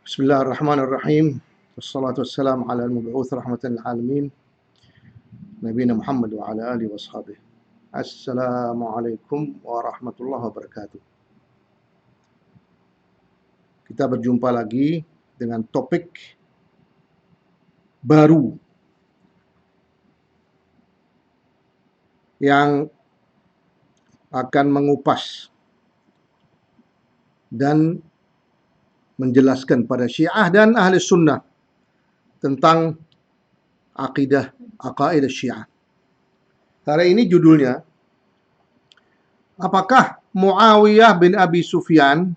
Bismillahirrahmanirrahim. Wassalatu wassalamu ala al-mab'uts rahmatan lil alamin, nabiyina Muhammad wa ala alihi washabihi. Assalamualaikum warahmatullahi wabarakatuh. Kita berjumpa lagi dengan topik baru yang akan mengupas dan menjelaskan pada Syiah dan Ahli Sunnah tentang akidah Syiah. Hari ini judulnya, apakah Muawiyah bin Abi Sufyan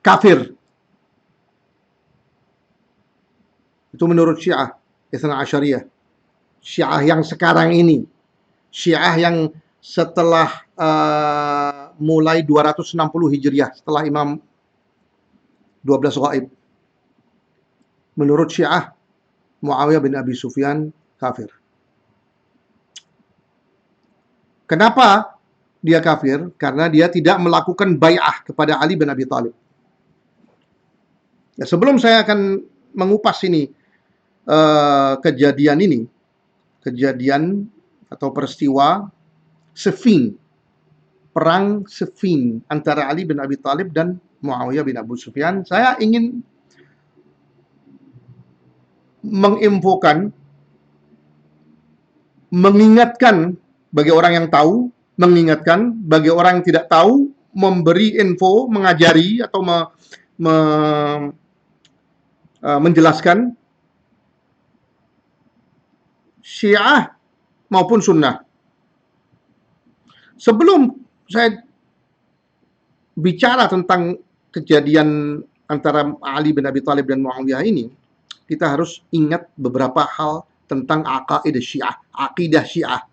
kafir? Itu menurut Syiah Itsna Asyariyah. Syiah yang sekarang ini, Syiah yang setelah mulai 260 Hijriah, setelah Imam 12 Ghaib. Menurut Syiah, Muawiyah bin Abi Sufyan kafir. Kenapa dia kafir? Karena dia tidak melakukan bai'ah kepada Ali bin Abi Thalib. Ya, sebelum saya akan mengupas ini, kejadian atau peristiwa Siffin, perang Siffin antara Ali bin Abi Thalib dan Muawiyah bin Abu Sufyan, saya ingin menginfokan, mengingatkan bagi orang yang tahu, mengingatkan bagi orang yang tidak tahu, memberi info, mengajari atau menjelaskan Syiah maupun Sunnah. Sebelum saya bicara tentang kejadian antara Ali bin Abi Thalib dan Muawiyah ini, kita harus ingat beberapa hal tentang akidah Syiah.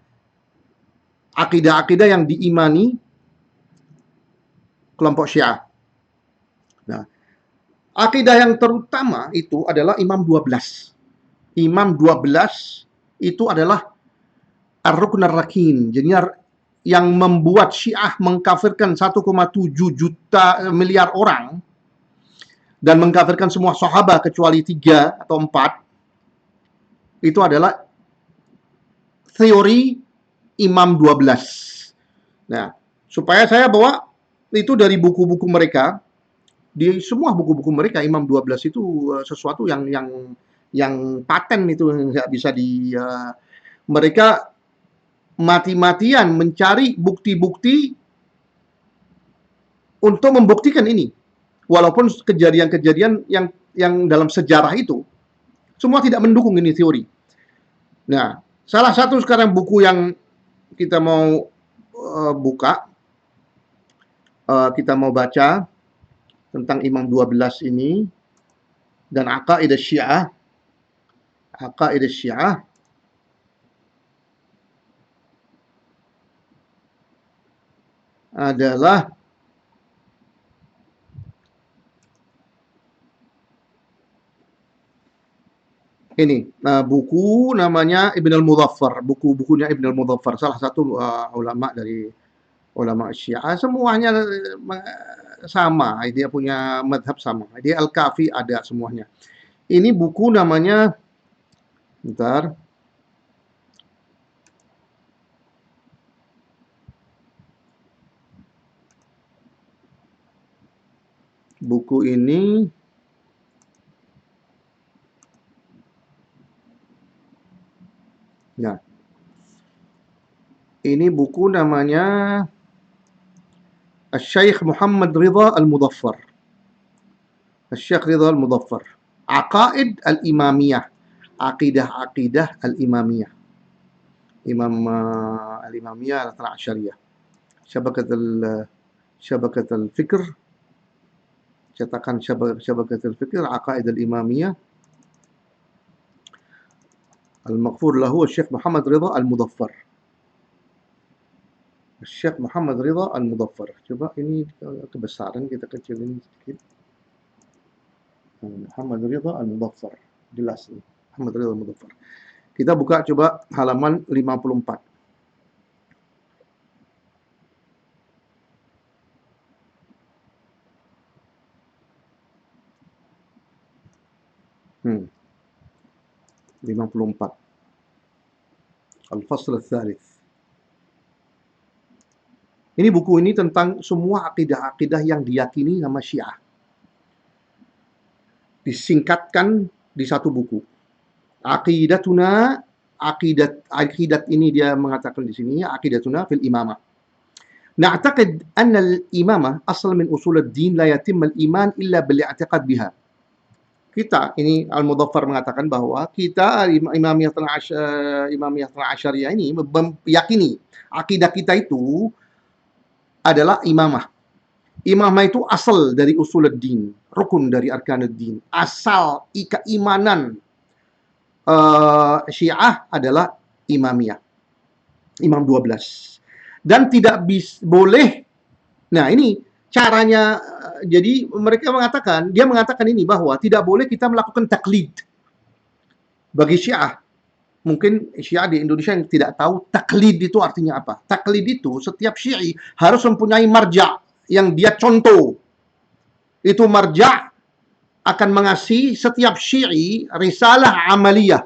Akidah-akidah yang diimani kelompok Syiah. Nah, akidah yang terutama itu adalah Imam 12. Imam 12 itu adalah Ar-Rukn Ar-Rakin. Jadi yang membuat Syiah mengkafirkan 1,7 miliar orang dan mengkafirkan semua sahabat kecuali 3 atau 4, itu adalah teori Imam 12. Nah, supaya saya bawa itu dari buku-buku mereka, di semua buku-buku mereka Imam 12 itu sesuatu yang paten, itu nggak bisa mereka mati-matian mencari bukti-bukti untuk membuktikan ini. Walaupun kejadian-kejadian yang dalam sejarah itu semua tidak mendukung ini teori. Nah, salah satu sekarang buku yang kita mau buka, kita mau baca tentang Imam 12 ini dan akidah Syiah. Akidah Syiah adalah ini, buku namanya Ibn al-Mudhaffar, bukunya Ibn al-Mudhaffar, salah satu ulama dari ulama Syiah. Semuanya sama, dia punya madhab sama. Dia Al-Kafi ada semuanya. Ini buku namanya, bentar, buku ini nah, ini buku namanya Syekh Muhammad Ridha Al-Mudhaffar. Syekh Ridha Al-Mudhaffar. Aqaid Al-Imamiyah. Aqidah Al-Imamiyah. Imam Al-Imamiyah Al-Ithna Asyariyah. Syabakat Al-Fikr. Cetakan Syabakat Al-Fikr, Aqaid Al-Imamiyah. Al-Maghfur lahu Syekh Muhammad Ridha Al-Mudhaffar. Syekh Muhammad Ridha Al-Mudhaffar. Coba ini kebesaran kita kecilin sedikit. Muhammad Ridha Al-Mudhaffar. Jelas nih. Muhammad Ridha Al-Mudhaffar. Kita buka coba halaman 54. Hmm, 54. Al-Fasl Ats-Tsalits. Ini buku ini tentang semua akidah-akidah yang diyakini sama Syiah. Disingkatkan di satu buku. Aqidatuna, akidat ini dia mengatakan di sini, aqidatuna fil imamah. Na'taqid anna al-imamah asal min usul ad-din la yatim al-iman illa bil i'tiqad biha. Kita, ini Al-Mudhaffar mengatakan bahwa kita Imamiyatul Asyariyah ini meyakini akidah kita itu adalah imamah. Imamah itu asal dari usuluddin, rukun dari arkanuddin. Asal keimanan Syiah adalah imamiyah. Imam 12. Dan tidak boleh, nah ini caranya, jadi dia mengatakan ini bahwa tidak boleh kita melakukan taklid. Bagi Syiah, mungkin Syiah di Indonesia yang tidak tahu taklid itu artinya apa. Taklid itu setiap Syi'i harus mempunyai marja yang dia contoh. Itu marja akan mengasih setiap Syi'i risalah amaliyah.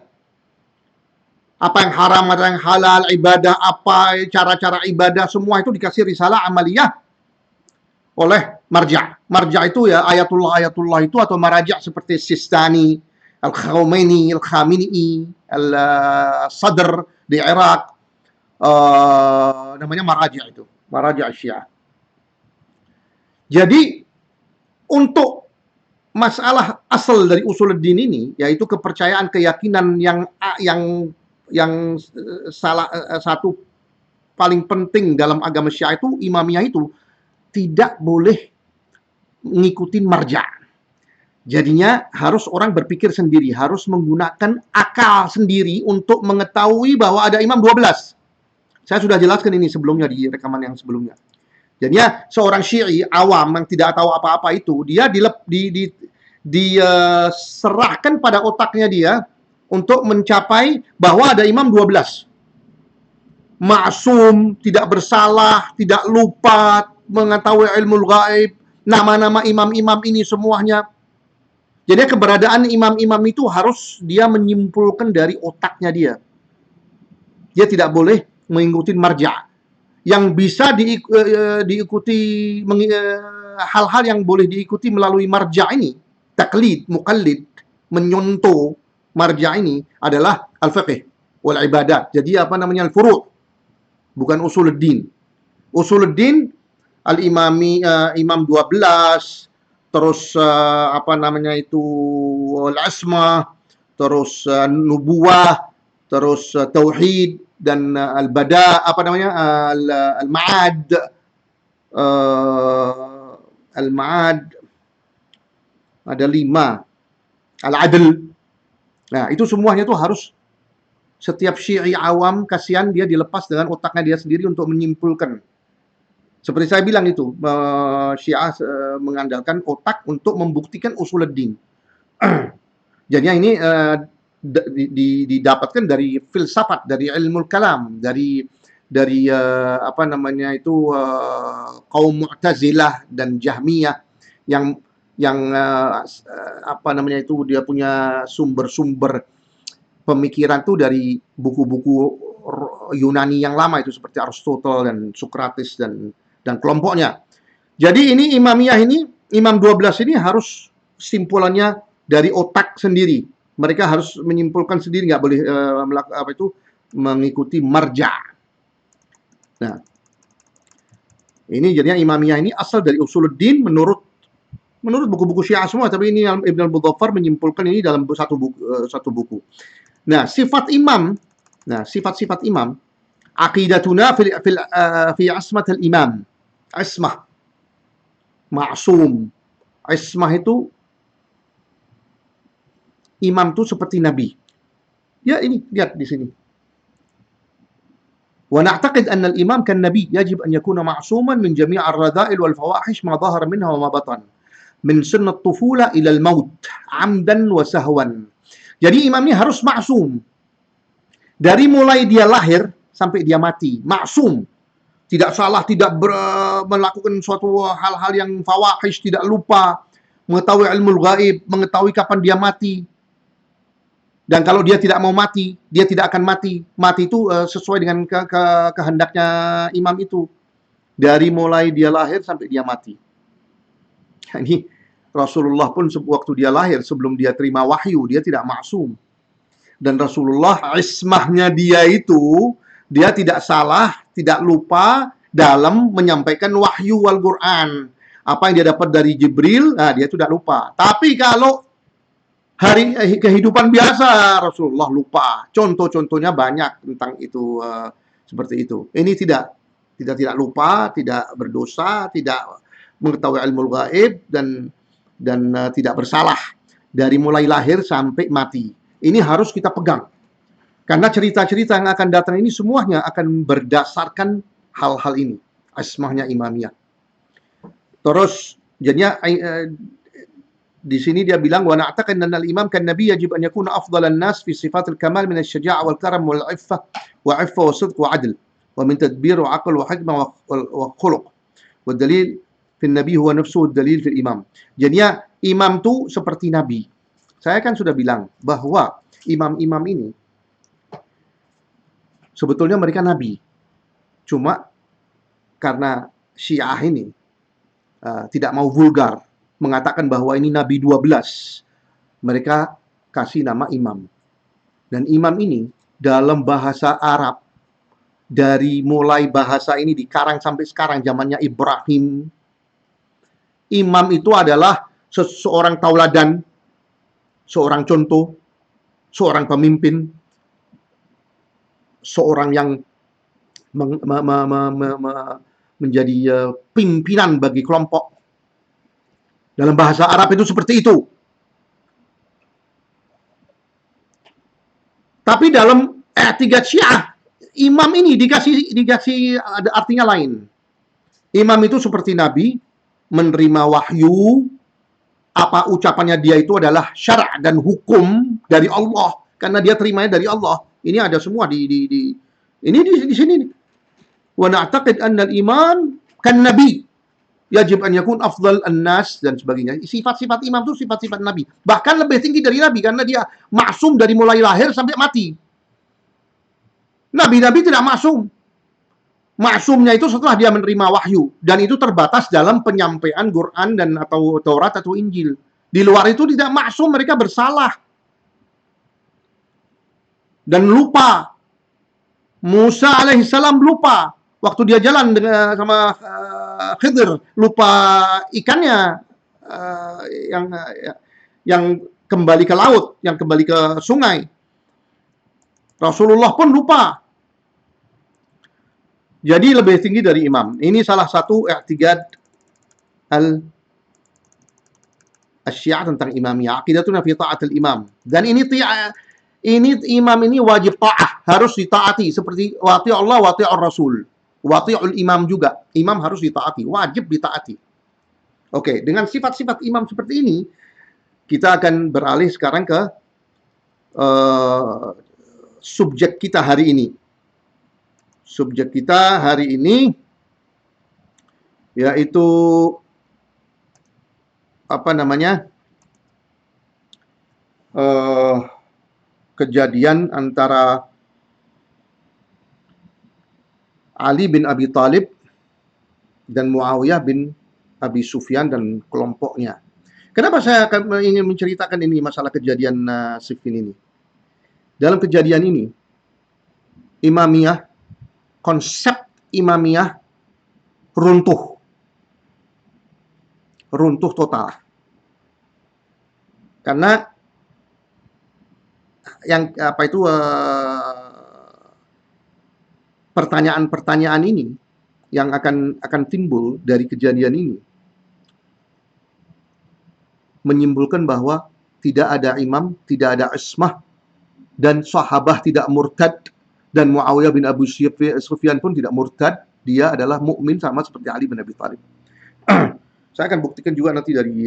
Apa yang haram, apa yang halal, ibadah apa, cara-cara ibadah, semua itu dikasih risalah amaliyah oleh marja. Marja itu ya ayatullah itu atau maraja seperti Sistani, Al-Khomeini, Al-Khamenei, Al-Sadr di Irak, namanya maraja itu, maraja Syiah. Jadi untuk masalah asal dari usuluddin ini, yaitu kepercayaan, keyakinan yang salah satu paling penting dalam agama Syiah itu, imamiyah itu tidak boleh ngikutin marja. Jadinya harus orang berpikir sendiri, harus menggunakan akal sendiri untuk mengetahui bahwa ada imam 12. Saya sudah jelaskan ini sebelumnya di rekaman yang sebelumnya. Jadinya seorang Syi'i awam yang tidak tahu apa-apa itu, dia diserahkan pada otaknya dia untuk mencapai bahwa ada imam 12. Maksum, tidak bersalah, tidak lupa, mengetahui ilmu gaib, nama-nama imam-imam ini semuanya. Jadi keberadaan imam-imam itu harus dia menyimpulkan dari otaknya dia. Dia tidak boleh mengikuti marja. Yang bisa diikuti, hal-hal yang boleh diikuti melalui marja ini, taklid, muqallid, menyontoh marja ini adalah al-fiqh wal ibadat. Jadi apa namanya al-furu', bukan usuluddin. Usuluddin imam 12, terus apa namanya itu al-asmah, terus nubuwah, terus tauhid dan al-bada, apa namanya al-ma'ad, al-ma'ad ada 5, al-adl. Nah, itu semuanya itu harus setiap Syi'i awam, kasihan dia dilepas dengan otaknya dia sendiri untuk menyimpulkan. Seperti saya bilang itu, Syiah mengandalkan otak untuk membuktikan usuluddin. Jadinya ini didapatkan dari filsafat, dari ilmu kalam, dari apa namanya itu kaum Mu'tazilah dan Jahmiyah yang apa namanya itu dia punya sumber-sumber pemikiran tuh dari buku-buku Yunani yang lama itu seperti Aristotle dan Socrates dan kelompoknya. Jadi ini imamiyah ini, imam 12 ini harus simpulannya dari otak sendiri. Mereka harus menyimpulkan sendiri, nggak boleh mengikuti marja. Nah, ini jadinya imamiyah ini asal dari usuluddin menurut buku-buku Syiah semua, tapi ini Ibn al-Mudhaffar menyimpulkan ini dalam satu buku. Nah, sifat imam, aqidatuna fi asmat al-imam. Ismah, ma'sum. Ismah itu imam itu seperti nabi. Ya ini lihat di sini. Wa na'taqid anna al-imam kan nabi yajib an yakuna ma'suman min jami' ar-radha'il wal fawahish ma dhahara minha wa ma batan. Min sunnat tufula ila al-maut, amdan wa sahwan. Jadi imam ini harus maksum. Dari mulai dia lahir sampai dia mati, maksum. Tidak salah, tidak melakukan suatu hal-hal yang fawahish, tidak lupa, mengetahui ilmu gaib, mengetahui kapan dia mati. Dan kalau dia tidak mau mati, dia tidak akan mati. Mati itu sesuai dengan kehendaknya imam itu. Dari mulai dia lahir sampai dia mati. Ini Rasulullah pun waktu dia lahir, sebelum dia terima wahyu, dia tidak maksum. Dan Rasulullah, ismahnya dia itu, dia tidak salah, tidak lupa dalam menyampaikan wahyu Al-Quran. Apa yang dia dapat dari Jibril, nah dia tidak lupa. Tapi kalau kehidupan biasa, Rasulullah lupa. Contoh-contohnya banyak tentang itu, seperti itu. Ini tidak lupa, tidak berdosa, tidak mengetahui ilmu gaib, dan tidak bersalah dari mulai lahir sampai mati. Ini harus kita pegang. Karena cerita-cerita yang akan datang ini semuanya akan berdasarkan hal-hal ini. Ismahnya imamiyah. Terus jadinya di sini dia bilang wa na'taqid anna al-imam kan nabi yajib an yakuna afdalan nas fi sifatil kamal min asy-syaja'ah wal karam wal 'iffah wa sidq wa 'adl wa min tadbir wa 'aql wa hikmah wa khuluq. Wa dalil fi nabi huwa nafsuhu dalil fi imam. Jadinya imam itu seperti nabi. Saya kan sudah bilang bahwa imam-imam ini sebetulnya mereka nabi. Cuma karena Syiah ini tidak mau vulgar mengatakan bahwa ini Nabi 12. Mereka kasih nama imam. Dan imam ini dalam bahasa Arab, dari mulai bahasa ini dikarang sampai sekarang, zamannya Ibrahim, imam itu adalah seseorang tauladan, seorang contoh, seorang pemimpin, seorang yang menjadi pimpinan bagi kelompok. Dalam bahasa Arab itu seperti itu. Tapi dalam etikat Syiah, imam ini dikasih ada artinya lain. Imam itu seperti nabi, menerima wahyu, apa ucapannya dia itu adalah syara' dan hukum dari Allah, karena dia terimanya dari Allah. Ini ada semua di sini. Wa na'taqid anna al-imam kan nabi yajib an yakun afdal an-nas dan sebagainya. Sifat-sifat imam itu sifat-sifat nabi. Bahkan lebih tinggi dari nabi karena dia maksum dari mulai lahir sampai mati. Nabi-nabi tidak maksum. Maksumnya itu setelah dia menerima wahyu, dan itu terbatas dalam penyampaian Quran dan atau Taurat atau Injil. Di luar itu tidak maksum, mereka bersalah dan lupa. Musa alaihissalam lupa waktu dia jalan dengan sama Khidir, lupa ikannya yang kembali ke laut, yang kembali ke sungai. Rasulullah pun lupa. Jadi lebih tinggi dari imam. Ini salah satu i'tiqad Syiah tentang imamiyah. Aqidatuna fi ta'atil imam. Dan ini imam ini wajib ta'ah, harus ditaati seperti wati Allah, wati Rasul. Wati'ul imam juga. Imam harus ditaati, wajib ditaati. Oke, dengan sifat-sifat imam seperti ini, kita akan beralih sekarang ke subjek kita hari ini. Subjek kita hari ini yaitu kejadian antara Ali bin Abi Thalib dan Muawiyah bin Abi Sufyan dan kelompoknya. Kenapa saya ingin menceritakan ini, masalah kejadian Siffin ini? Dalam kejadian ini, imamiyah, konsep imamiyah runtuh total. Karena yang pertanyaan-pertanyaan ini yang akan timbul dari kejadian ini menyimpulkan bahwa tidak ada imam, tidak ada ismah, dan sahabah tidak murtad, dan Muawiyah bin Abu Sufyan pun tidak murtad. Dia adalah mukmin sama seperti Ali bin Abi Thalib. Saya akan buktikan juga nanti dari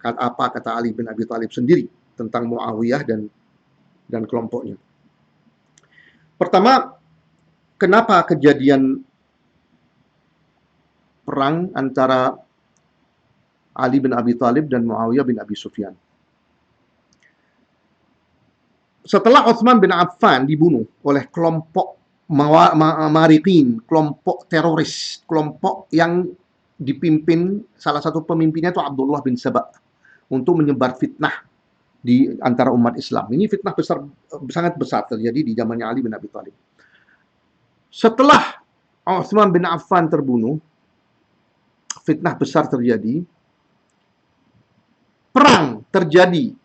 apa kata Ali bin Abi Thalib sendiri tentang Muawiyah dan kelompoknya. Pertama, kenapa kejadian perang antara Ali bin Abi Thalib dan Muawiyah bin Abi Sufyan? Setelah Utsman bin Affan dibunuh oleh kelompok Marikin, kelompok teroris, kelompok yang dipimpin salah satu pemimpinnya itu Abdullah bin Sabah untuk menyebar fitnah di antara umat Islam. Ini fitnah besar, sangat besar terjadi di zamannya Ali bin Abi Thalib. Setelah Utsman bin Affan terbunuh, fitnah besar terjadi, perang terjadi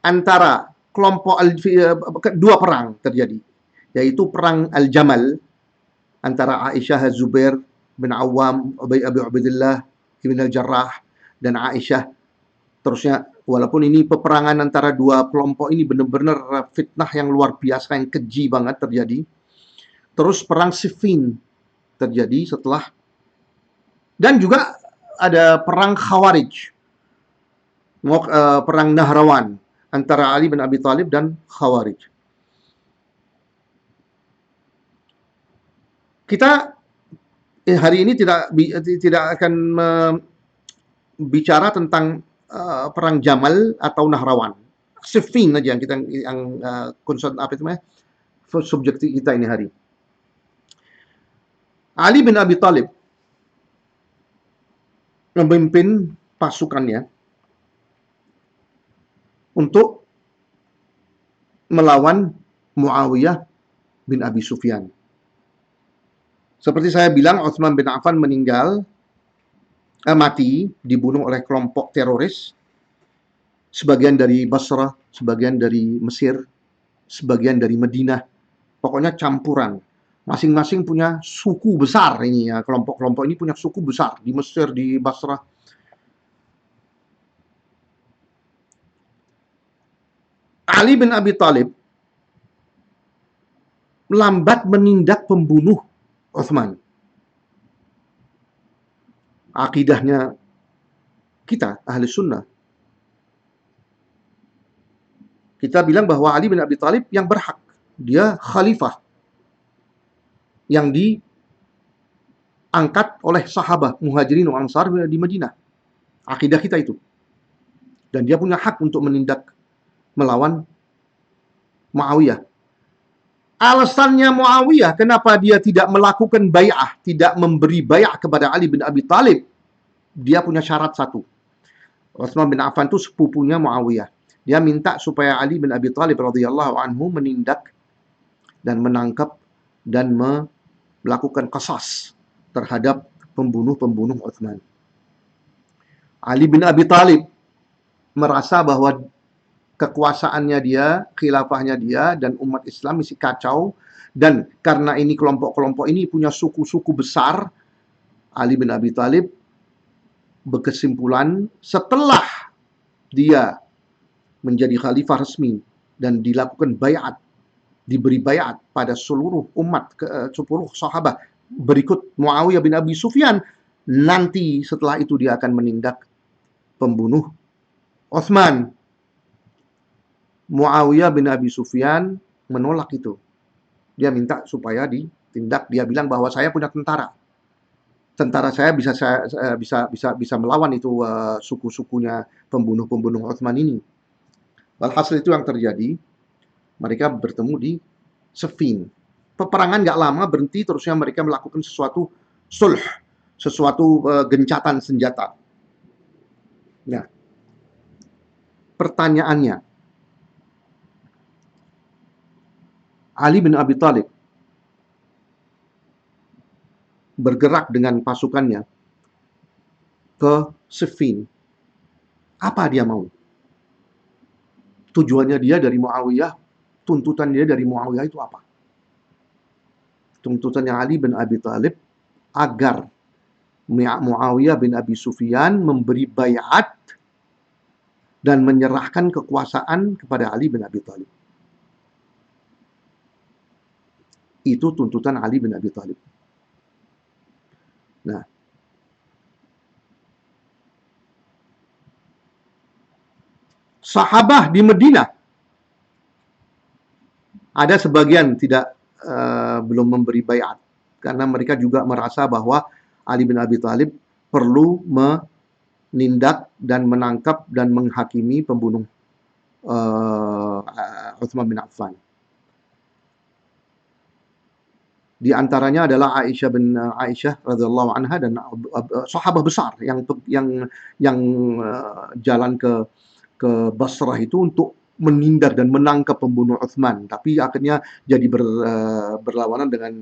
antara kelompok dua perang terjadi, yaitu perang Al-Jamal antara Aisyah Zubair bin Awam, Abi Ubaidillah Ibn Al-Jarrah, dan Aisyah. Terusnya, walaupun ini peperangan antara dua kelompok ini benar-benar fitnah yang luar biasa, yang keji banget terjadi. Terus perang Siffin terjadi setelah, dan juga ada perang Khawarij, perang Nahrawan antara Ali bin Abi Thalib dan Khawarij. Kita hari ini tidak akan bicara tentang perang Jamal atau Nahrawan. Siffin aja yang kita subjektif kita ini hari. Ali bin Abi Thalib memimpin pasukannya untuk melawan Muawiyah bin Abi Sufyan. Seperti saya bilang, Utsman bin Affan mati, dibunuh oleh kelompok teroris, sebagian dari Basrah, sebagian dari Mesir, sebagian dari Madinah, pokoknya campuran. Masing-masing punya suku besar ini ya, kelompok-kelompok ini punya suku besar di Mesir, di Basrah. Ali bin Abi Thalib lambat menindak pembunuh Utsman. Akidahnya kita, ahli sunnah, kita bilang bahwa Ali bin Abi Thalib yang berhak. Dia khalifah yang diangkat oleh sahabat Muhajirin wa Ansar di Madinah. Akidah kita itu. Dan dia punya hak untuk menindak, melawan Muawiyah. Alasannya Muawiyah kenapa dia tidak melakukan bai'ah, tidak memberi bai'ah kepada Ali bin Abi Thalib, dia punya syarat satu. Utsman bin Affan itu sepupunya Muawiyah. Dia minta supaya Ali bin Abi Thalib radhiyallahu anhu menindak dan menangkap dan melakukan qasas terhadap pembunuh-pembunuh Utsman. Ali bin Abi Thalib merasa bahwa kekuasaannya dia, khilafahnya dia, dan umat Islam masih kacau. Dan karena ini kelompok-kelompok ini punya suku-suku besar, Ali bin Abi Thalib berkesimpulan setelah dia menjadi khalifah resmi dan dilakukan bayat, diberi bayat pada seluruh umat, seluruh sahabat berikut Muawiyah bin Abi Sufyan, nanti setelah itu dia akan menindak pembunuh Utsman. Muawiyah bin Abi Sufyan menolak itu. Dia minta supaya ditindak. Dia bilang bahwa saya punya tentara. Tentara saya bisa melawan itu suku-sukunya pembunuh-pembunuh Utsman ini. Walhasil itu yang terjadi. Mereka bertemu di Siffin. Peperangan nggak lama berhenti, terusnya mereka melakukan sesuatu sulh, sesuatu gencatan senjata. Nah, pertanyaannya, Ali bin Abi Thalib bergerak dengan pasukannya ke Siffin. Apa dia mau? Tujuannya dia dari Muawiyah, tuntutan dia dari Muawiyah itu apa? Tuntutannya Ali bin Abi Thalib agar Muawiyah bin Abi Sufyan memberi bayat dan menyerahkan kekuasaan kepada Ali bin Abi Thalib. Itu tuntutan Ali bin Abi Thalib. Nah, sahabat di Madinah ada sebagian belum memberi bayat karena mereka juga merasa bahwa Ali bin Abi Thalib perlu menindak dan menangkap dan menghakimi pembunuh Utsman bin Affan. Di antaranya adalah Aisyah radhiyallahu anha dan sahabat besar yang jalan ke Basrah itu untuk menindar dan menangkap pembunuh Utsman, tapi akhirnya jadi berlawanan dengan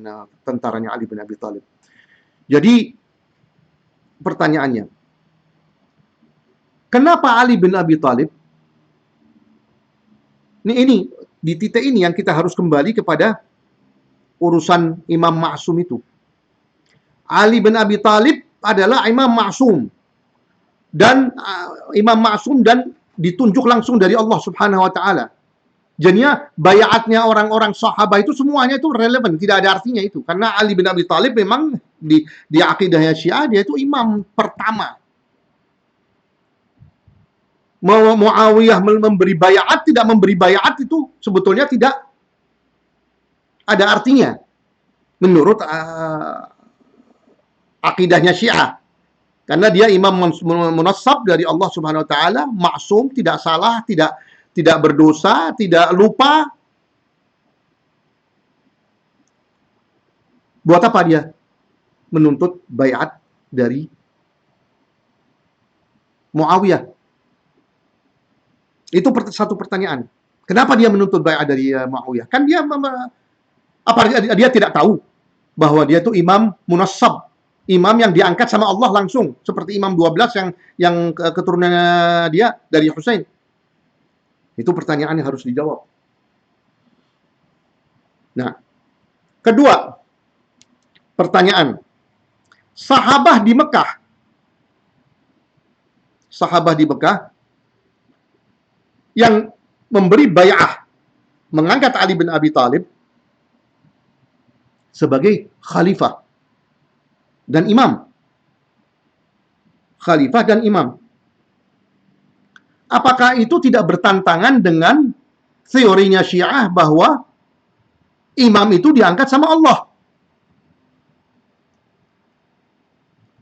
tentaranya Ali bin Abi Thalib. Jadi pertanyaannya, kenapa Ali bin Abi Thalib? Ini di titik ini yang kita harus kembali kepada urusan Imam Ma'sum itu. Ali bin Abi Thalib adalah Imam Ma'sum dan Imam Ma'sum dan ditunjuk langsung dari Allah Subhanahu wa taala. Jadinya bayatnya orang-orang sahabat itu semuanya itu relevan, tidak ada artinya itu. Karena Ali bin Abi Thalib memang di akidahnya Syiah dia itu imam pertama. Muawiyah memberi bayat, tidak memberi bayat itu sebetulnya tidak ada artinya menurut akidahnya Syiah. Karena dia imam munassab dari Allah Subhanahu wa taala, maksum, tidak salah, tidak berdosa, tidak lupa. Buat apa dia menuntut bayat dari Muawiyah? Itu satu pertanyaan. Kenapa dia menuntut bayat dari Muawiyah? Kan dia dia tidak tahu bahwa dia itu imam munassab, imam yang diangkat sama Allah langsung, seperti Imam 12 yang keturunannya dia dari Husain. Itu pertanyaan yang harus dijawab. Nah, kedua pertanyaan, sahabat di Mekah yang memberi bay'ah mengangkat Ali bin Abi Thalib sebagai khalifah dan imam. Khalifah dan imam. Apakah itu tidak bertentangan dengan teorinya Syiah bahwa imam itu diangkat sama Allah?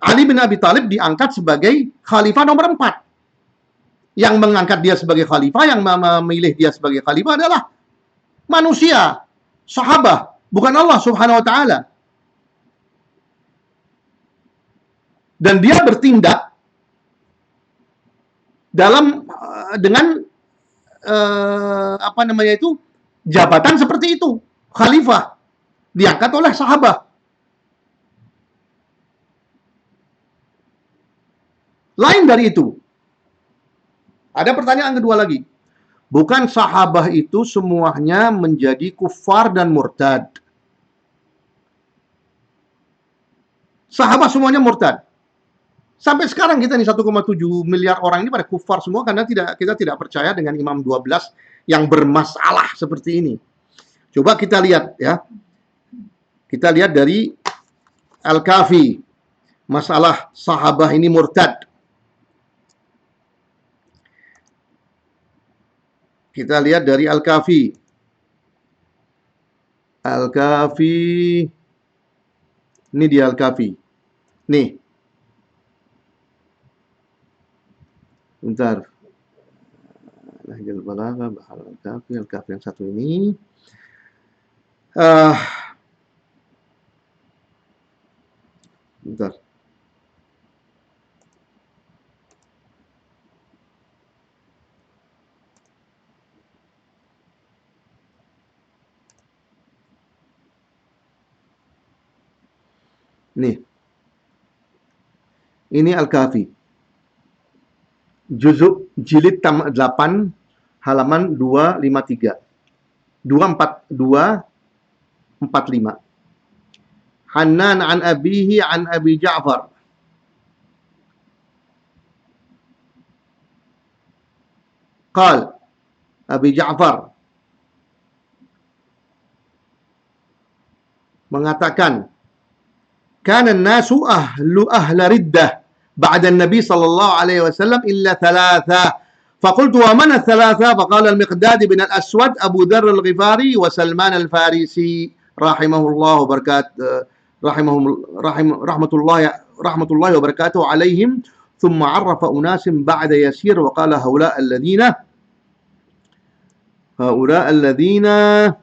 Ali bin Abi Thalib diangkat sebagai khalifah nomor 4. Yang mengangkat dia sebagai khalifah, yang memilih dia sebagai khalifah adalah manusia, sahabat, bukan Allah Subhanahu wa taala. Dan dia bertindak dengan jabatan seperti itu, khalifah, diangkat oleh sahabat. Lain dari itu, ada pertanyaan kedua lagi. Bukan sahabat itu semuanya menjadi kufar dan murtad. Sahabat semuanya murtad. Sampai sekarang kita nih 1,7 miliar orang ini pada kufar semua karena kita tidak percaya dengan Imam 12 yang bermasalah seperti ini. Coba kita lihat ya. Kita lihat dari Al-Kafi. Masalah sahabat ini murtad. Kita lihat dari Al-Kafi. Al-Kafi. Ini dia Al-Kafi. Nih. Bentar. Nahjul Balagha, Bahar Al-Kafi. Al-Kafi yang satu ini. Bentar. Nih. Ini Al-Kafi. Jilid 8 halaman 253. 245. Hannan an abihi an Abi Ja'far. Qal Abi Ja'far mengatakan kana an-nasu ahla riddah ba'da an-nabi sallallahu alaihi wasallam illa thalatha. فقلت ومن الثلاثة؟ فقال المقداد بن الأسود أبو ذر الغفاري وسلمان الفارسي رحمه الله رحمة الله وبركاته عليهم ثم عرف أناس بعد يسير وقال هؤلاء الذين Haula alladzina,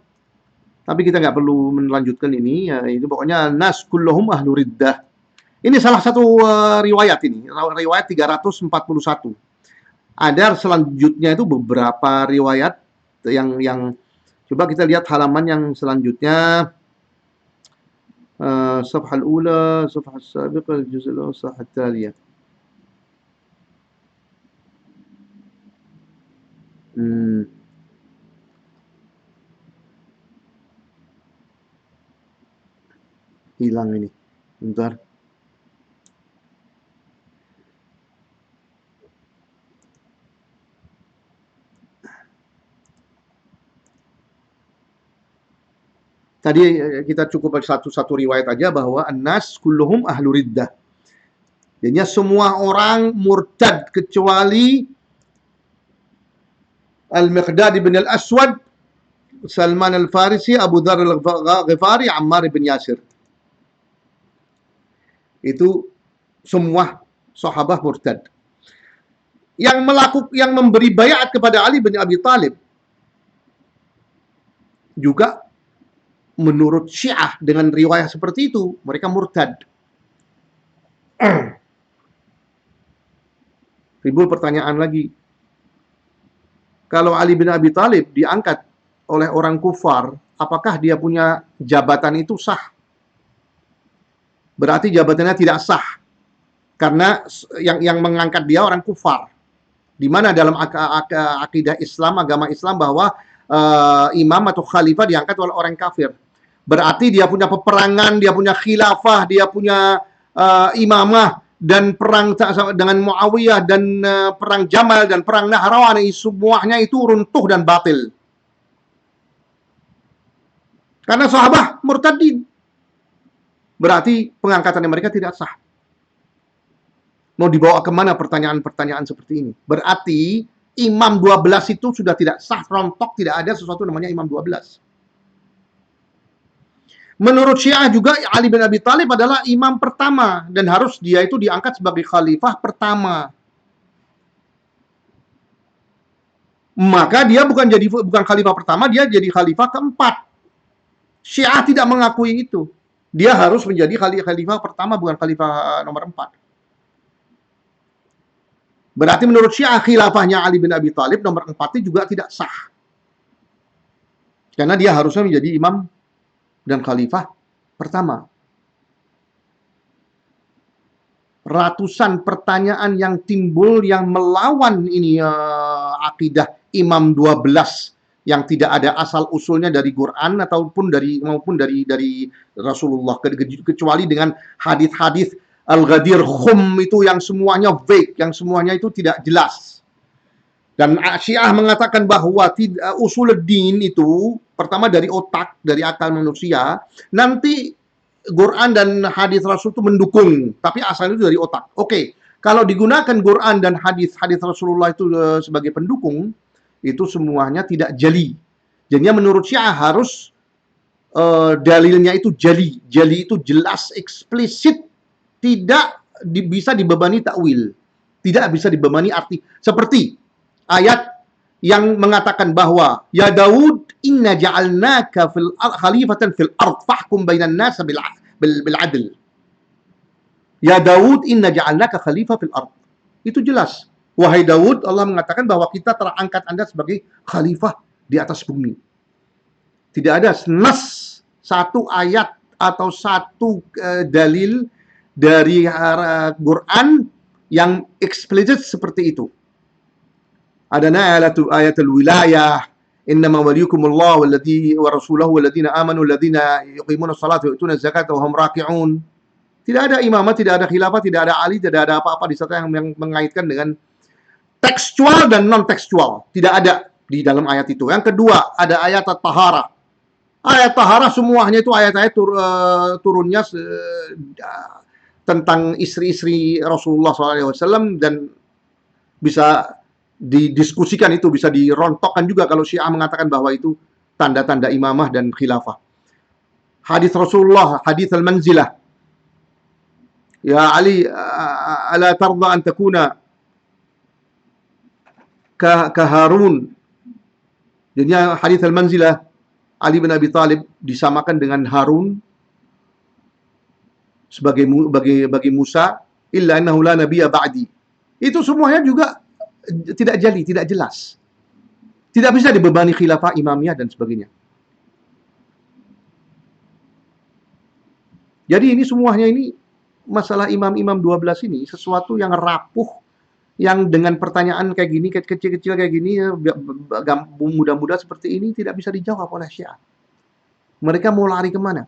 tapi kita nggak perlu melanjutkan ini, ya, itu pokoknya nas kulluhum ahlu riddah. Ini salah satu riwayat ini, riwayat 341. Ada selanjutnya itu beberapa riwayat yang coba kita lihat halaman yang selanjutnya. Safhal ula, safhal sabiqah, juz' al safhal taliyah. Hilang ini. Bentar. Tadi kita cukup satu riwayat aja bahwa an-nas kulluhum ahlu riddah. Jadinya semua orang murtad kecuali Al-Miqdad ibn al-Aswad, Salman al-Farisi, Abu Dzar al-Ghifari, Ammar ibn Yasir. Itu semua sahabat murtad. Yang memberi bayat kepada Ali bin Abi Thalib juga menurut Syiah dengan riwayat seperti itu, mereka murtad. Timbul pertanyaan lagi. Kalau Ali bin Abi Thalib diangkat oleh orang kufar, apakah dia punya jabatan itu sah? Berarti jabatannya tidak sah. Karena yang mengangkat dia orang kufar. Di mana dalam akidah Islam, agama Islam, bahwa imam atau khalifah diangkat oleh orang kafir. Berarti dia punya peperangan, dia punya khilafah, dia punya imamah, dan perang dengan Muawiyah, dan perang Jamal, dan perang Nahrawan, semuanya itu runtuh dan batil. Karena sahabat murtadin. Berarti pengangkatan mereka tidak sah. Mau dibawa kemana pertanyaan-pertanyaan seperti ini? Berarti imam 12 itu sudah tidak sah, rontok, tidak ada sesuatu namanya imam 12. Menurut Syiah juga Ali bin Abi Thalib adalah imam pertama dan harus dia itu diangkat sebagai khalifah pertama. Maka dia bukan khalifah pertama, dia jadi khalifah keempat. Syiah tidak mengakui itu. Dia harus menjadi khalifah pertama, bukan khalifah nomor 4. Berarti menurut Syiah khilafahnya Ali bin Abi Thalib nomor 4 itu juga tidak sah. Karena dia harusnya menjadi imam dan khalifah pertama. Ratusan pertanyaan yang timbul yang melawan ini akidah imam 12 yang tidak ada asal usulnya dari Quran maupun dari Rasulullah, kecuali dengan hadis-hadis Al-Ghadir Khum itu yang semuanya vague, yang semuanya itu tidak jelas. Dan Syiah mengatakan bahwa usuluddin itu pertama dari otak, dari akal manusia, nanti Quran dan hadis Rasul itu mendukung, tapi asalnya itu dari otak. Oke, kalau digunakan Quran dan hadis Rasulullah itu sebagai pendukung, itu semuanya tidak jali. Jadinya menurut Syiah harus dalilnya itu jali. Jali itu jelas, eksplisit, tidak bisa dibebani takwil, tidak bisa dibebani arti. Seperti ayat yang mengatakan bahwa ya Daud inna ja'alnaka fil khalifatan fil ard fahkum bainan nas bil adl. Ya Daud inna ja'alnaka khalifah fil ard. Itu jelas. Wahai Daud, Allah mengatakan bahwa kita terangkat Anda sebagai khalifah di atas bumi. Tidak ada nas satu ayat atau satu dalil dari Quran yang eksplisit seperti itu. Adana ayatul wilayah, innama waliyukumullah wa rasuluhu walladzina amanu walladzina yuqimuna sholata wa yu'tuna zakata wa hum raki'un. Tidak ada imamah, tidak ada khilafah, tidak ada Ali, tidak ada apa-apa di sana yang mengaitkan dengan tekstual dan non-tekstual. Tidak ada di dalam ayat itu. Yang kedua, ada ayat at-taharah. Ayat taharah semuanya itu ayat-ayat turunnya tentang istri-istri Rasulullah SAW, dan bisa didiskusikan, itu bisa dirontokkan juga kalau Syiah mengatakan bahwa itu tanda-tanda imamah dan khilafah. Hadis Rasulullah, hadis al-manzilah. Ya Ali, ala tarda an takuna ka Harun Jadinya hadits al-manzilah, Ali bin Abi Thalib disamakan dengan Harun sebagai bagi Musa, illa annahu la nabiyya ba'di. Itu semuanya juga tidak jali, tidak jelas. Tidak bisa dibebani khilafah imamiyah dan sebagainya. Jadi ini semuanya ini masalah imam-imam 12 ini sesuatu yang rapuh, yang dengan pertanyaan kayak gini, kecil-kecil kayak gini, mudah-mudah seperti ini tidak bisa dijawab oleh Syiah. Mereka mau lari kemana?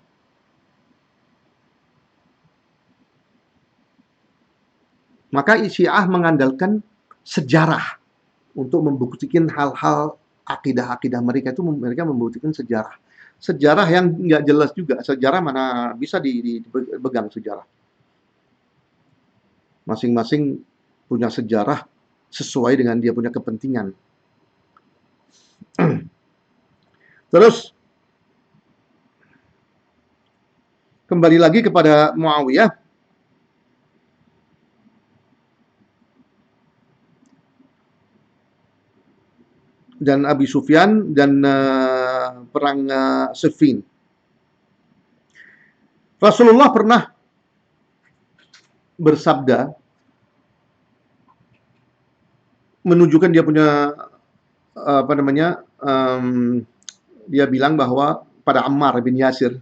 Maka Syiah mengandalkan sejarah untuk membuktikan hal-hal akidah-akidah mereka itu, mereka membuktikan sejarah. Sejarah yang nggak jelas juga. Sejarah mana bisa dipegang sejarah. Masing-masing punya sejarah sesuai dengan dia punya kepentingan. Terus kembali lagi kepada Muawiyah. Dan Abi Sufyan dan perang Siffin. Rasulullah pernah bersabda menunjukkan dia punya dia bilang bahwa pada Ammar bin Yasir,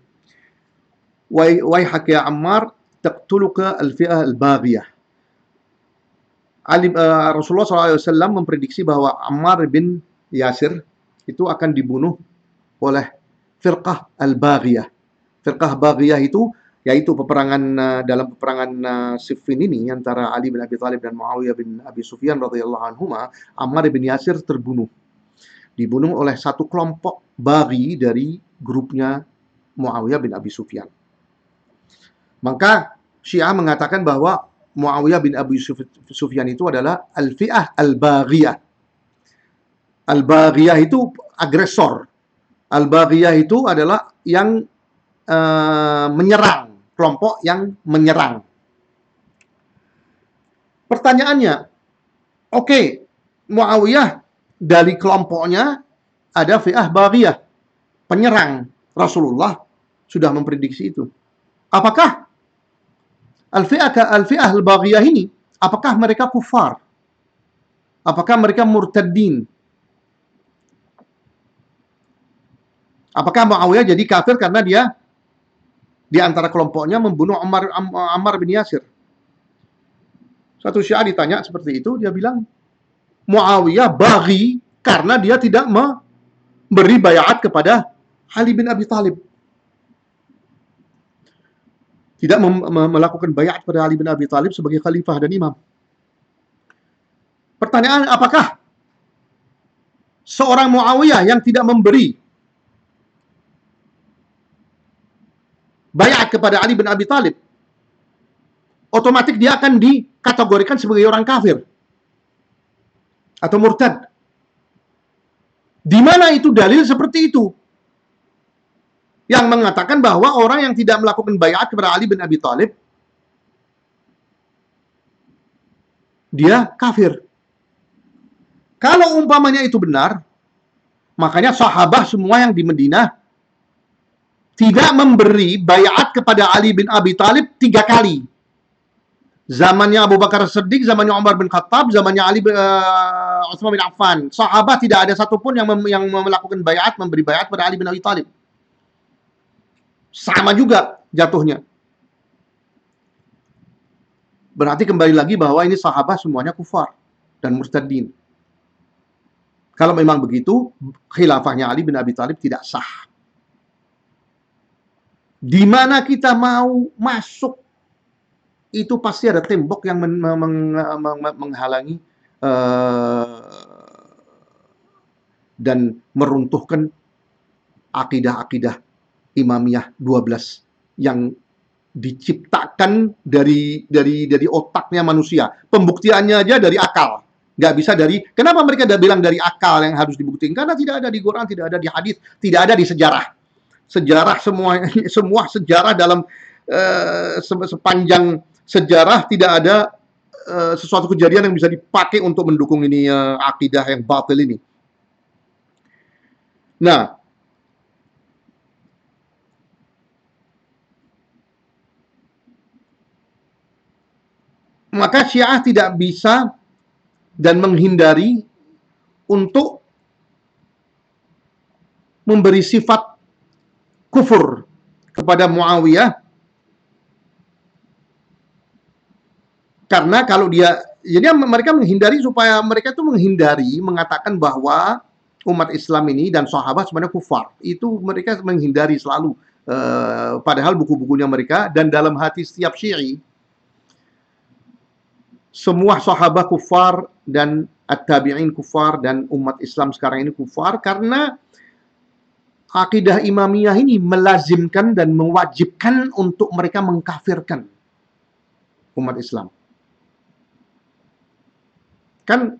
wahai ya Ammar, taqtuluka al-fi'ah al-baghiyah. Rasulullah SAW memprediksi bahwa Ammar bin Yasir itu akan dibunuh oleh firqah al-baghiyah. Firqah baghiyah itu yaitu dalam peperangan Siffin ini antara Ali bin Abi Thalib dan Muawiyah bin Abi Sufyan radhiyallahu anhuma, Ammar bin Yasir dibunuh oleh satu kelompok baghi dari grupnya Muawiyah bin Abi Sufyan. Maka Syiah mengatakan bahwa Muawiyah bin Abi Sufyan itu adalah al-fi'ah al-baghiyah. Al-baghiyah itu agresor. Al-baghiyah itu adalah yang menyerang, kelompok yang menyerang. Pertanyaannya, oke, Muawiyah dari kelompoknya ada fi'ah baghiyah, penyerang. Rasulullah sudah memprediksi itu. Apakah al-fi'ah al-baghiyah ini, apakah mereka kufar? Apakah mereka murtaddin? Apakah Muawiyah jadi kafir karena dia di antara kelompoknya membunuh Ammar bin Yasir? Satu Syiah ditanya seperti itu, dia bilang Muawiyah baghi karena dia tidak memberi bayat kepada Ali bin Abi Thalib. Tidak melakukan bayat kepada Ali bin Abi Thalib sebagai khalifah dan imam. Pertanyaan, apakah seorang Muawiyah yang tidak memberi bayat kepada Ali bin Abi Thalib, otomatis dia akan dikategorikan sebagai orang kafir atau murtad? Di mana itu dalil seperti itu yang mengatakan bahwa orang yang tidak melakukan bayat kepada Ali bin Abi Thalib dia kafir? Kalau umpamanya itu benar, makanya sahabat semua yang di Madinah tidak memberi bayat kepada Ali bin Abi Thalib 3 kali. Zamannya Abu Bakar Siddiq, zamannya Umar bin Khattab, zamannya Utsman bin Affan. Sahabat tidak ada satupun yang melakukan bayat, memberi bayat kepada Ali bin Abi Thalib. Sama juga jatuhnya. Berarti kembali lagi bahwa ini sahabat semuanya kufar dan murtadin. Kalau memang begitu, khilafahnya Ali bin Abi Thalib tidak sah. Di mana kita mau masuk, itu pasti ada tembok yang menghalangi dan meruntuhkan akidah-akidah Imamiyah 12 yang diciptakan dari otaknya manusia. Pembuktiannya aja dari akal. Nggak bisa kenapa mereka bilang dari akal yang harus dibuktikan? Karena tidak ada di Quran, tidak ada di hadis, tidak ada di sejarah. Sejarah semua sejarah dalam sepanjang sejarah tidak ada sesuatu kejadian yang bisa dipakai untuk mendukung ini akidah yang batil ini. Nah, maka Syiah tidak bisa dan menghindari untuk memberi sifat kufur kepada Muawiyah, karena kalau dia, jadi mereka menghindari, supaya mereka itu menghindari mengatakan bahwa umat Islam ini dan sahabat sebenarnya kufar. Itu mereka menghindari selalu, padahal buku-bukunya mereka dan dalam hati setiap Syi'i semua sahabat kufar dan at-tabi'in kufar dan umat Islam sekarang ini kufar, karena akidah imamiyah ini melazimkan dan mewajibkan untuk mereka mengkafirkan umat Islam. Kan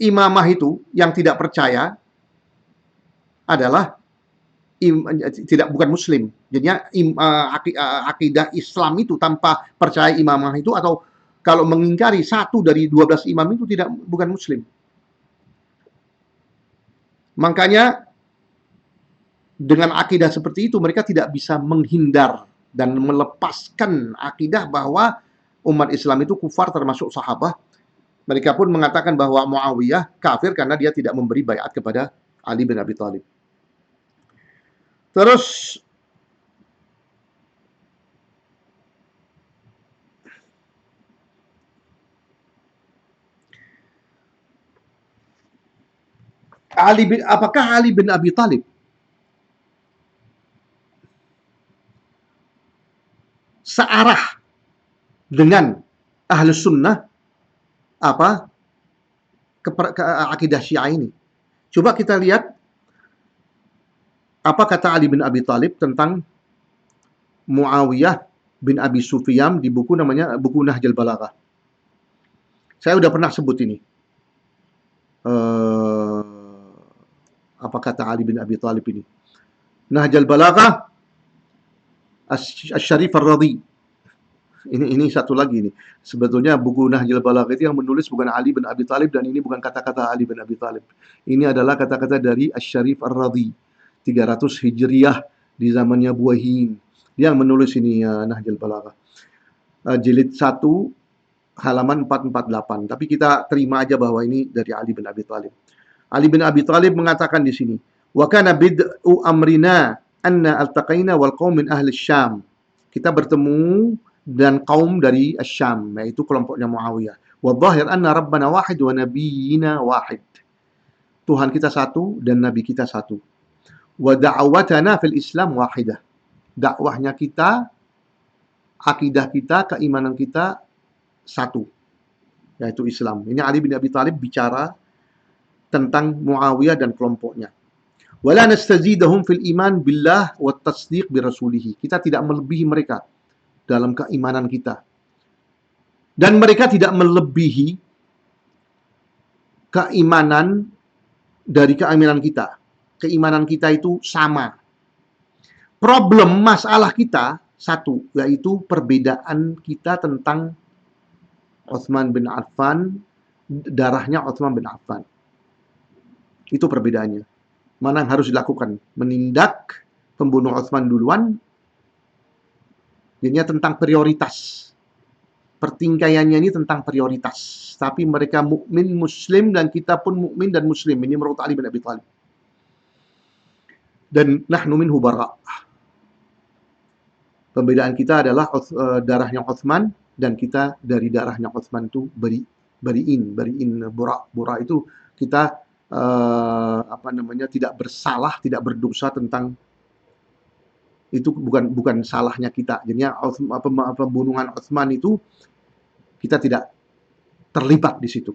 imamah itu yang tidak percaya adalah tidak, bukan muslim. Jadinya akidah Islam itu tanpa percaya imamah itu, atau kalau mengingkari satu dari 12 imam itu, tidak, bukan muslim. Makanya dengan akidah seperti itu mereka tidak bisa menghindar dan melepaskan akidah bahwa umat Islam itu kufar termasuk sahabat. Mereka pun mengatakan bahwa Muawiyah kafir karena dia tidak memberi baiat kepada Ali bin Abi Thalib. Terus apakah Ali bin Abi Thalib searah dengan Ahlus Sunnah apa ke akidah Syiah ini? Coba kita lihat apa kata Ali bin Abi Thalib tentang Muawiyah bin Abi Sufyan di buku namanya buku Nahjul Balaghah. Saya udah pernah sebut ini. Apa kata Ali bin Abi Thalib ini? Nahjul Balaghah Asy-Syarif Ar-Radhi. Ini satu lagi nih. Sebetulnya buku Nahjul Balaghah itu yang menulis bukan Ali bin Abi Thalib, dan ini bukan kata-kata Ali bin Abi Thalib. Ini adalah kata-kata dari Asy-Syarif Ar-Radhi, 300 Hijriyah, di zamannya Buwaihin. Dia yang menulis ini Nahjul Balaghah. Jilid 1 halaman 448. Tapi kita terima aja bahwa ini dari Ali bin Abi Thalib. Ali bin Abi Thalib mengatakan di sini, "Wa kana bid'u amrina anna altaqaina wal qaum min ahli Syam." Kita bertemu dan kaum dari Syam, yaitu kelompoknya Muawiyah. Wa dhahir anna rabbana wahid wa nabiyyina wahid. Tuhan kita satu dan nabi kita satu. Wa da'watana fil Islam wahidah. Dakwahnya kita, akidah kita, keimanan kita satu, yaitu Islam. Ini Ali bin Abi Thalib bicara tentang Muawiyah dan kelompoknya. Wala nastazidahum fil iman billah wa tasdiq bi rasulih. Kita tidak melebihi mereka dalam keimanan kita. Dan mereka tidak melebihi keimanan dari keimanan kita. Keimanan kita itu sama. Problem masalah kita satu, yaitu perbedaan kita tentang Utsman bin Affan, darahnya Utsman bin Affan. Itu perbedaannya. Mana yang harus dilakukan? Menindak pembunuh Utsman duluan. Jadinya tentang prioritas. Pertingkaiannya ini tentang prioritas. Tapi mereka mukmin, muslim, dan kita pun mukmin dan muslim. Ini menurut Ali bin Abi Thalib. Dan nahnu minhu bara'. Pembedaan kita adalah darahnya Utsman, dan kita dari darahnya Utsman itu bariin bura itu kita tidak bersalah, tidak berdosa tentang itu, bukan salahnya kita. Jadinya pembunuhan Utsman itu kita tidak terlibat di situ.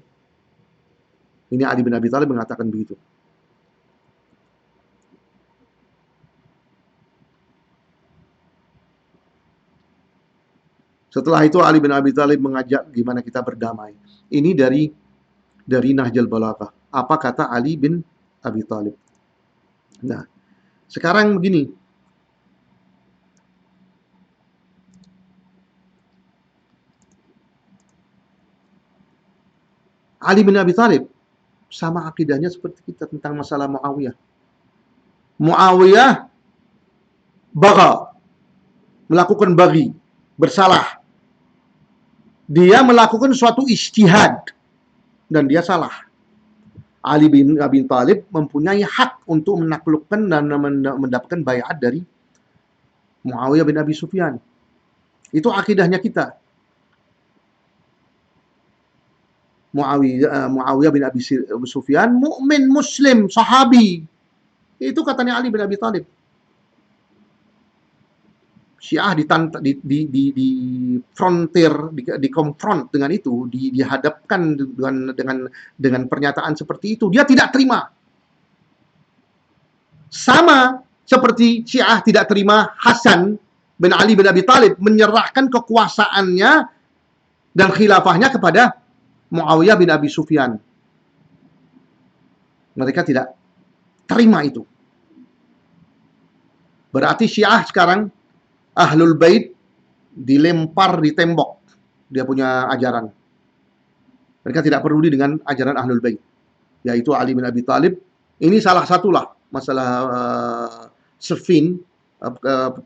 Ini Ali bin Abi Thalib mengatakan begitu. Setelah itu Ali bin Abi Thalib mengajak gimana kita berdamai. Ini dari Nahjul Balaghah. Apa kata Ali bin Abi Thalib? Nah, sekarang begini. Ali bin Abi Thalib sama akidahnya seperti kita tentang masalah Muawiyah. Muawiyah baga, melakukan bagi, bersalah. Dia melakukan suatu ijtihad dan dia salah. Ali bin Abi Thalib mempunyai hak untuk menaklukkan dan mendapatkan bayat dari Muawiyah bin Abi Sufyan. Itu akidahnya kita. Muawiyah bin Abi Sufyan mukmin muslim sahabi. Itu katanya Ali bin Abi Thalib. Syiah di frontir, di konfront dengan itu, dihadapkan dengan pernyataan seperti itu, dia tidak terima. Sama seperti Syiah tidak terima Hasan bin Ali bin Abi Thalib menyerahkan kekuasaannya dan khilafahnya kepada Muawiyah bin Abi Sufyan. Mereka tidak terima itu. Berarti Syiah sekarang Ahlul Bait dilempar di tembok. Dia punya ajaran. Mereka tidak peduli dengan ajaran Ahlul Bait, yaitu Ali bin Abi Thalib. Ini salah satulah masalah Siffin,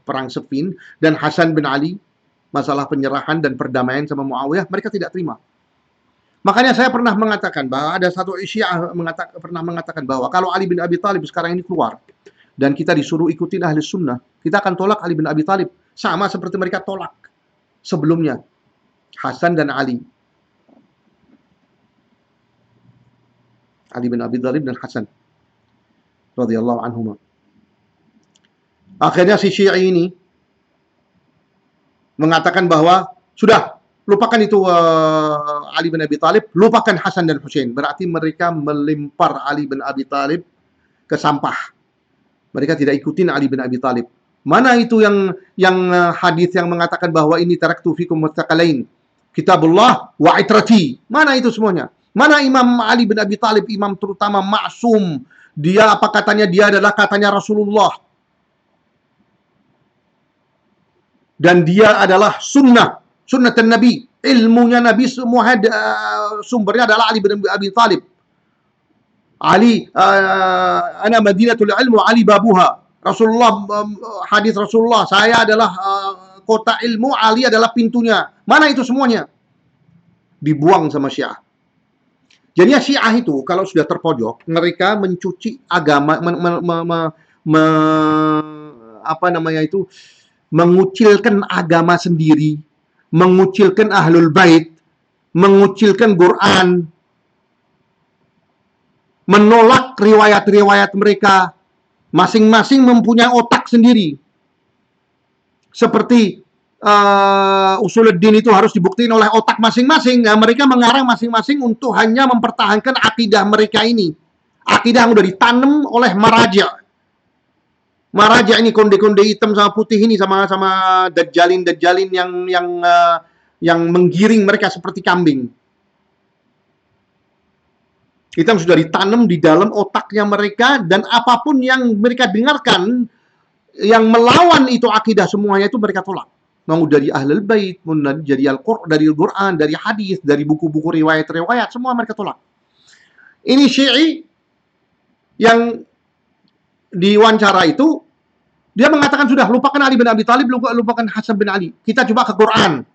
perang Siffin, dan Hasan bin Ali, masalah penyerahan dan perdamaian sama Muawiyah, mereka tidak terima. Makanya saya pernah mengatakan bahwa ada satu Syiah pernah mengatakan bahwa kalau Ali bin Abi Thalib sekarang ini keluar dan kita disuruh ikutin ahli sunnah, kita akan tolak Ali bin Abi Thalib. Sama seperti mereka tolak sebelumnya Hasan dan Ali. Ali bin Abi Thalib dan Hasan radhiyallahu anhuma. Akhirnya si Syiah ini mengatakan bahwa sudah, lupakan itu Ali bin Abi Thalib, lupakan Hasan dan Husain. Berarti mereka melempar Ali bin Abi Thalib ke sampah. Mereka tidak ikutin Ali bin Abi Thalib. Mana itu yang hadis yang mengatakan bahwa ini taraktu fikum mustaqalain, kitabullah wa itrati. Mana itu semuanya? Mana Imam Ali bin Abi Thalib, imam terutama maksum? Dia apa katanya? Dia adalah katanya Rasulullah. Dan dia adalah sunnah Nabi. Ilmunya Nabi semua sumbernya adalah Ali bin Abi Thalib. Ali, ana madinatul ilmu, Ali babuha. Rasulullah, hadis Rasulullah, saya adalah kota ilmu, Ali adalah pintunya. Mana itu semuanya? Dibuang sama Syiah. Jadi Syiah itu kalau sudah terpojok, mereka mencuci agama, apa namanya itu, mengucilkan agama sendiri, mengucilkan Ahlul Bait, mengucilkan Quran, menolak riwayat-riwayat mereka. Masing-masing mempunyai otak sendiri. Seperti usuluddin itu harus dibuktikan oleh otak masing-masing. Nah, mereka mengarang masing-masing untuk hanya mempertahankan akidah mereka ini. Akidah yang sudah ditanam oleh maraja. Maraja ini konde-konde hitam sama putih ini, sama dajjalin yang menggiring mereka seperti kambing. Itu yang sudah ditanam di dalam otaknya mereka, dan apapun yang mereka dengarkan yang melawan itu akidah semuanya itu mereka tolak. Mau dari Ahlul Bait, mau dari Al-Quran, dari hadis, dari buku-buku riwayat-riwayat, semua mereka tolak. Ini Syi'i yang diwawancara itu, dia mengatakan sudah, lupakan Ali bin Abi Thalib, lupakan Hasan bin Ali. Kita coba ke Quran.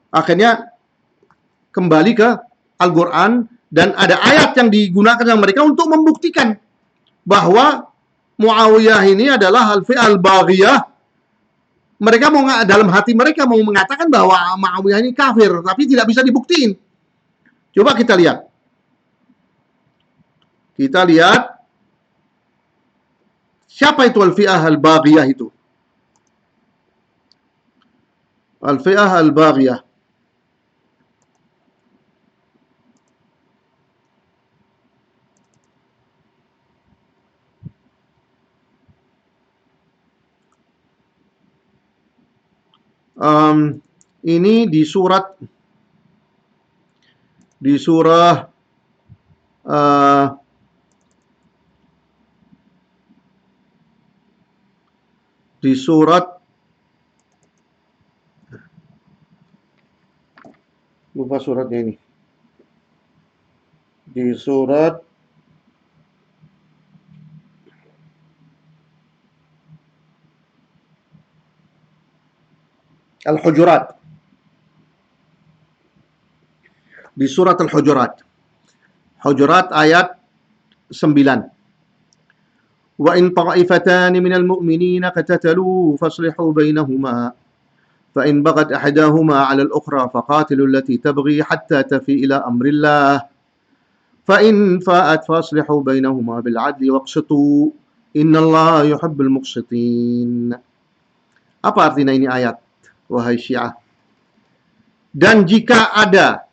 Akhirnya kembali ke Al-Quran, dan ada ayat yang digunakan sama mereka untuk membuktikan bahwa Muawiyah ini adalah al-fi'al baghiyah. Mereka mau, dalam hati mereka mau mengatakan bahwa Muawiyah ini kafir, tapi tidak bisa dibuktiin. Coba kita lihat. Kita lihat siapa itu al-fi'ah al-baghiyah itu. Al-fi'ah al-baghiyah. Ini di surah lupa suratnya ini. di surat Al-Hujurat. Di surat Al-Hujurat. Hujurat ayat 9. Wa in ta'ifatan minal mu'minina qatatalu faslihu bainahuma fa in baghat ihdahuma 'ala al-ukhra faqatilu allati tabghi hatta tafi ila amrillah fa in fa'at faslihu bainahuma bil 'adli waqsitu innallaha yuhibbul muqsitin. Apa artinya ini ayat, wahai Syiah? Dan jika ada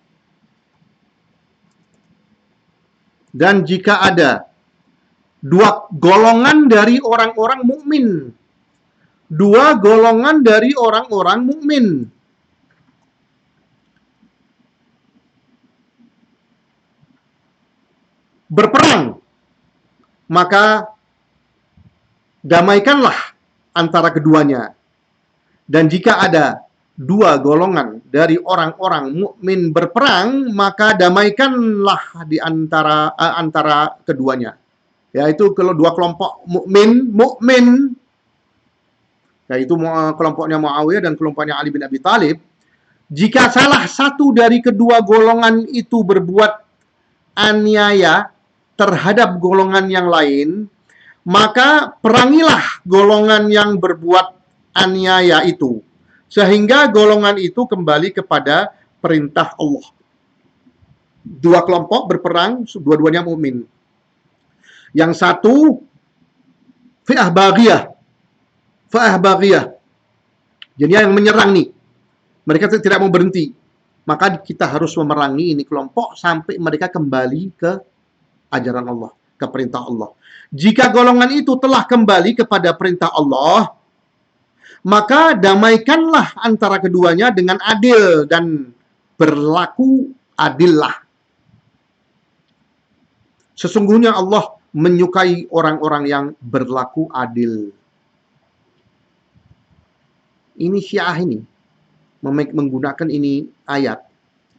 dua golongan dari orang-orang mukmin, dua golongan dari orang-orang mukmin berperang, maka damaikanlah antara keduanya. Dan jika ada dua golongan dari orang-orang mukmin berperang, maka damaikanlah di antara keduanya. Yaitu kalau dua kelompok mukmin, yaitu kelompoknya Muawiyah dan kelompoknya Ali bin Abi Thalib, jika salah satu dari kedua golongan itu berbuat aniaya terhadap golongan yang lain, maka perangilah golongan yang berbuat aniaya itu, sehingga golongan itu kembali kepada perintah Allah. Dua kelompok berperang, dua-duanya mukmin. Yang satu fi'ah baghiyah. Jadi yang menyerang nih. Mereka tidak mau berhenti. Maka kita harus memerangi ini kelompok sampai mereka kembali ke ajaran Allah, ke perintah Allah. Jika golongan itu telah kembali kepada perintah Allah, maka damaikanlah antara keduanya dengan adil dan berlaku adillah. Sesungguhnya Allah menyukai orang-orang yang berlaku adil. Ini Syiah ini menggunakan ini ayat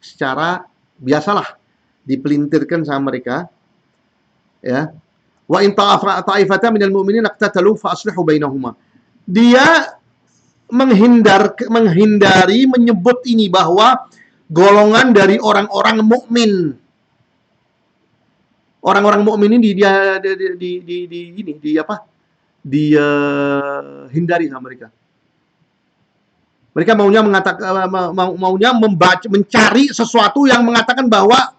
secara biasalah dipelintirkan sama mereka, ya. Wa in ta'ifatan minal mu'minin iqtatalu fa aslihu bainahuma. Dia menghindari menyebut ini bahwa golongan dari orang-orang mukmin. Orang-orang mukmin ini dia hindari sama mereka. Mereka maunya mencari sesuatu yang mengatakan bahwa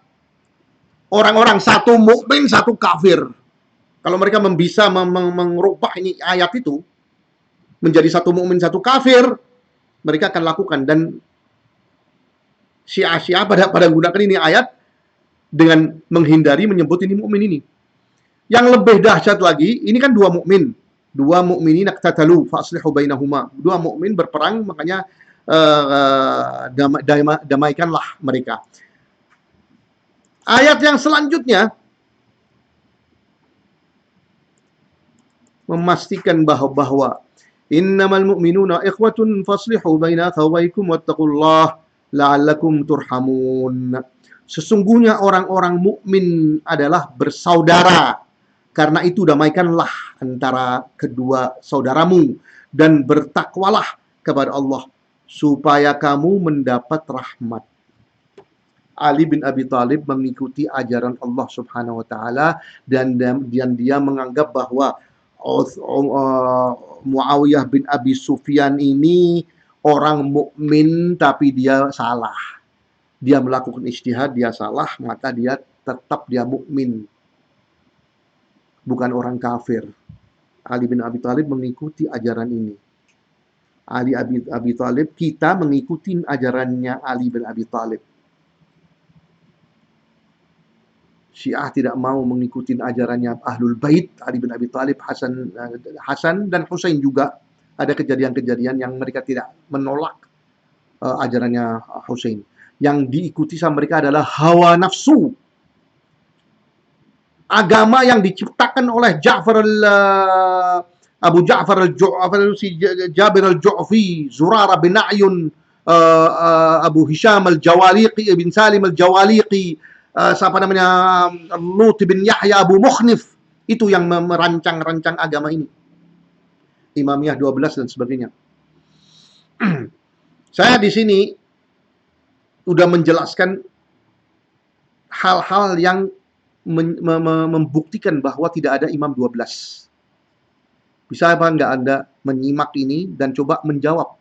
orang-orang satu mukmin, satu kafir. Kalau mereka bisa merubah ini ayat itu menjadi satu mukmin, satu kafir, mereka akan lakukan. Dan Syiah pada menggunakan ini ayat dengan menghindari menyebut ini mukmin ini. Yang lebih dahsyat lagi, ini kan dua mukmin. Dua mukminin iqtatalu fa aslihu bainahuma. Dua mukmin berperang, makanya damaikanlah mereka. Ayat yang selanjutnya memastikan bahwa innamal mu'minuna ikhwatun faslihu baina akhawaykum wattaqullaha la'allakum turhamun. Sesungguhnya orang-orang mukmin adalah bersaudara. Karena itu damaikanlah antara kedua saudaramu dan bertakwalah kepada Allah supaya kamu mendapat rahmat. Ali bin Abi Thalib mengikuti ajaran Allah Subhanahu wa taala dan dia menganggap bahwa Muawiyah bin Abi Sufyan ini orang mukmin tapi dia salah. Dia melakukan ijtihad, dia salah, maka dia tetap mukmin. Bukan orang kafir. Ali bin Abi Thalib mengikuti ajaran ini. Ali bin Abi Thalib, kita mengikuti ajarannya Ali bin Abi Thalib. Syiah tidak mau mengikuti ajarannya Ahlul Bait, Ali bin Abi Thalib, Hasan dan Husain juga. Ada kejadian-kejadian yang mereka tidak menolak ajarannya Husain. Yang diikuti sama mereka adalah hawa nafsu. Agama yang diciptakan oleh Abu Ja'far Jabir al-Ju'fi, Zurarah bin A'yun, Abu Hisham al-Jawaliqi, bin Salim al-Jawaliqi, siapa namanya, Lut bin Yahya Abu Mukhnif, itu yang merancang-rancang agama ini. Imamiyah 12 dan sebagainya. Saya di sini udah menjelaskan hal-hal yang membuktikan bahwa tidak ada imam 12. Bisa apa nggak Anda menyimak ini dan coba menjawab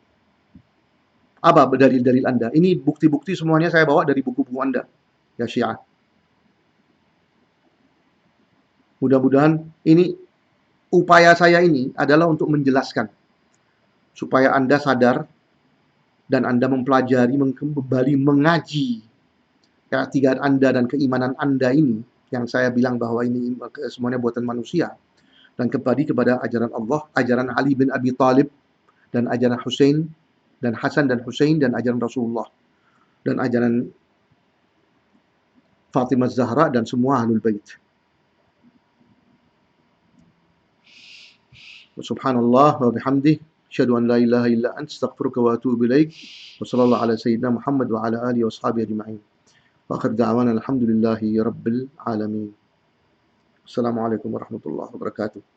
apa dalil-dalil Anda? Ini bukti-bukti semuanya saya bawa dari buku-buku Anda, ya Syiah. Mudah-mudahan ini upaya saya ini adalah untuk menjelaskan supaya Anda sadar dan Anda mempelajari, kembali mengaji keyakinan Anda dan keimanan Anda ini, yang saya bilang bahwa ini semuanya buatan manusia, dan kembali kepada ajaran Allah, ajaran Ali bin Abi Thalib, dan ajaran Hussein dan Hasan dan Hussein, dan ajaran Rasulullah, dan ajaran Fatimah Zahra dan semua Ahlul Bait. Subhanallah wa bihamdih, asyhadu an la ilaha illa anta, astaghfiruka wa atubu ilaik. Wa sallallahu ala sayyidina Muhammad wa ala alihi wa ashabihi ajma'in. Wa akhir da'wana alhamdulillahi rabbil alamin. Assalamualaikum warahmatullahi wabarakatuh.